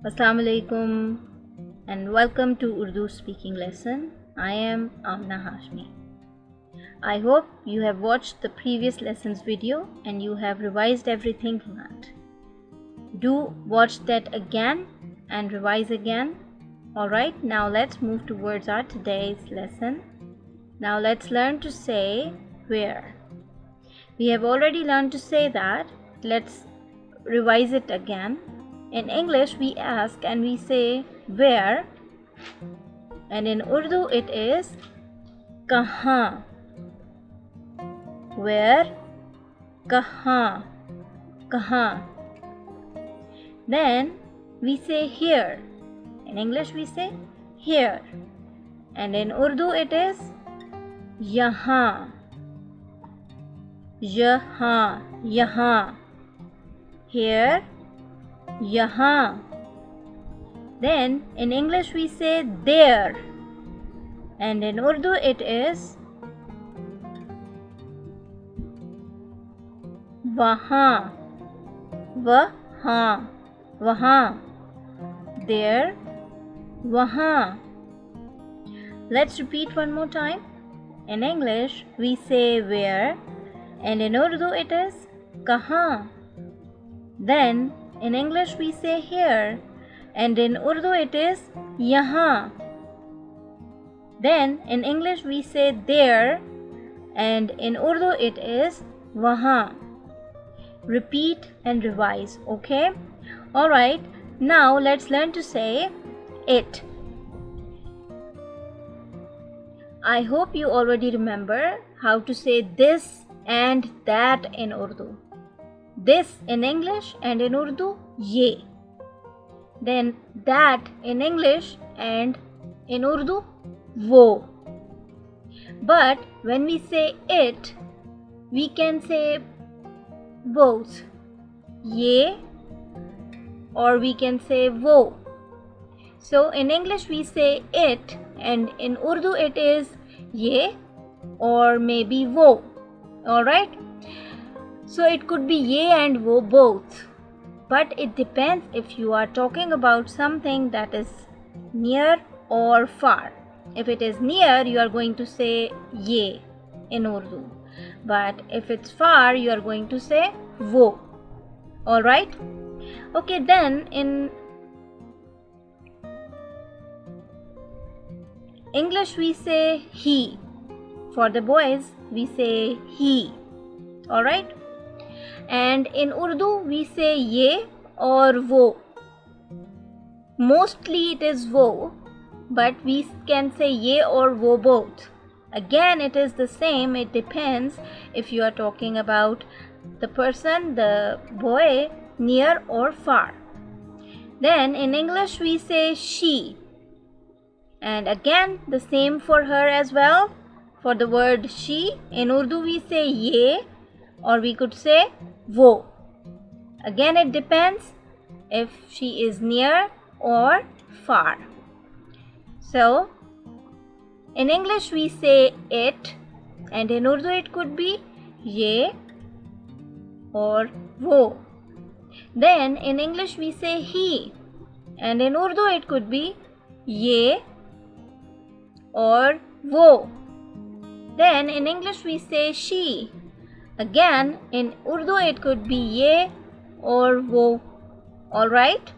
Assalamu alaikum and welcome to Urdu Speaking Lesson. I am Amna Hashmi. I hope you have watched the previous lessons video and you have revised everything learned. Do watch that again and revise again. Alright, now let's move towards our today's lesson. Now let's learn to say where. We have already learned to say that. Let's revise it again. In English we ask and we say where, and in Urdu it is kahan. Where, kahan, kahan. Then we say here. In English we say here, and in Urdu it is yahan, yahan, yahan. Here, yahan. Then in English we say there, and in Urdu it is wahan, wahan, wahan. There, wahan. Let's repeat one more time. In English we say where, and in Urdu it is kahan. Then in English we say here, and in Urdu it is yahan. Then in English we say there, and in Urdu it is wahan. Repeat and revise, okay? Alright, now let's learn to say it. I hope you already remember how to say this and that in Urdu. This in English and in Urdu, ye. Then that in English and in Urdu, wo. But when we say it, we can say both, ye or we can say wo. So in English we say it, and in Urdu it is ye or maybe wo. Alright? So it could be ye and wo both, but it depends if you are talking about something that is near or far. If it is near, you are going to say ye in Urdu, but if it's far, you are going to say wo. Alright? Okay, then in English we say he. For the boys we say he. Alright? And in Urdu we say ye or wo. Mostly it is wo, but we can say ye or wo both. Again it is the same, it depends if you are talking about the person, the boy, near or far. Then in English we say she, and again the same for her as well. For the word she, in Urdu we say ye or we could say wo. Again it depends if she is near or far. So in English we say it, and in Urdu it could be ye or wo. Then in English we say he, and in Urdu it could be ye or wo. Then in English we say she. Again in Urdu it could be ye or wo. Alright?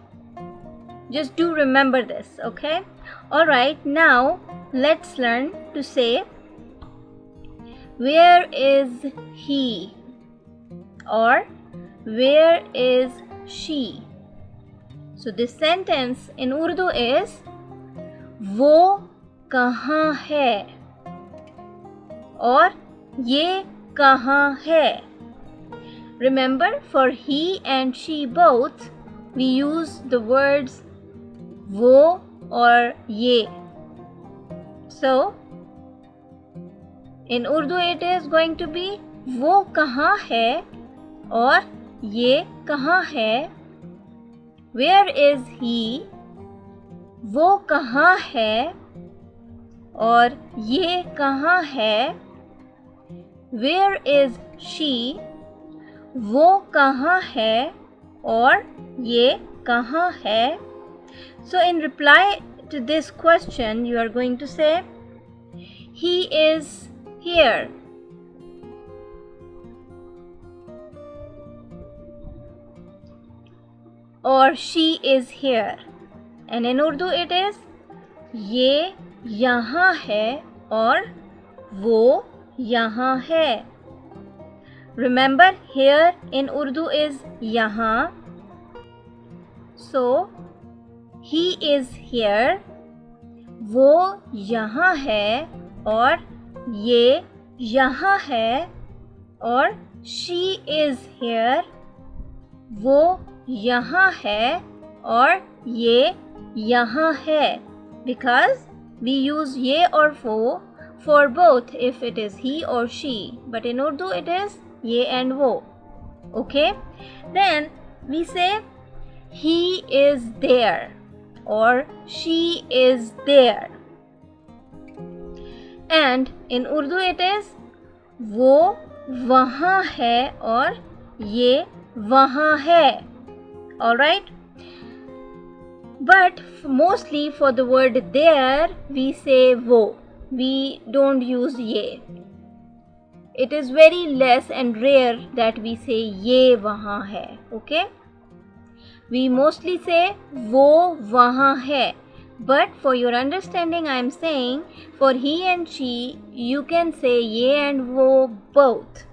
Just do remember this, okay? Alright, now let's learn to say where is he or where is she. So this sentence in Urdu is wo kahan hai or ye kahan hai. Remember, for he and she both, we use the words wo or ye. So in Urdu it is going to be wo kahan hai or ye kahan hai. Where is he? वो कहाँ है और ये कहाँ है. Where is she? वो कहाँ है और ये कहाँ है. So in reply to this question, you are going to say, he is here. Or she is here. And in Urdu it is, ये यहाँ है और वो यहाँ है. Remember, here in Urdu is यहाँ. So, he is here. वो यहाँ है और ये यहाँ है. और she is here. वो यहाँ है और ये यहाँ है. Because we use ye or wo for both if it is he or she. But in Urdu it is ye and wo. Okay? Then we say he is there or she is there. And in Urdu it is वो वहाँ है और ये वहाँ है. Alright? But mostly for the word there, we say wo. We don't use ye. It is very less and rare that we say ye wahan hai. Okay? We mostly say wo wahan hai. But for your understanding, I am saying for he and she, you can say ye and wo both.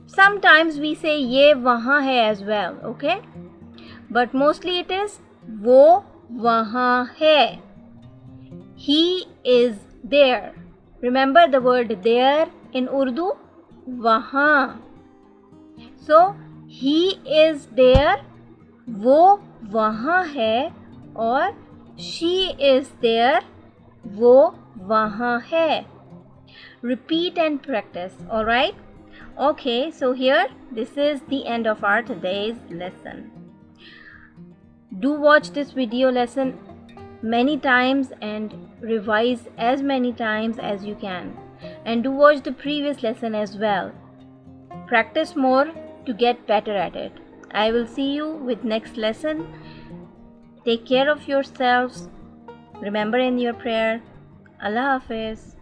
Sometimes we say ye wahan hai as well. Okay? But mostly it is वो वहाँ है. He is there. Remember the word there in Urdu? वहाँ. So he is there. वो वहाँ है और she is there. वो वहाँ है. Repeat and practice. Alright? Okay, so here this is the end of our today's lesson. Do watch this video lesson many times and revise as many times as you can. And do watch the previous lesson as well. Practice more to get better at it. I will see you with next lesson. Take care of yourselves. Remember in your prayer. Allah Hafiz.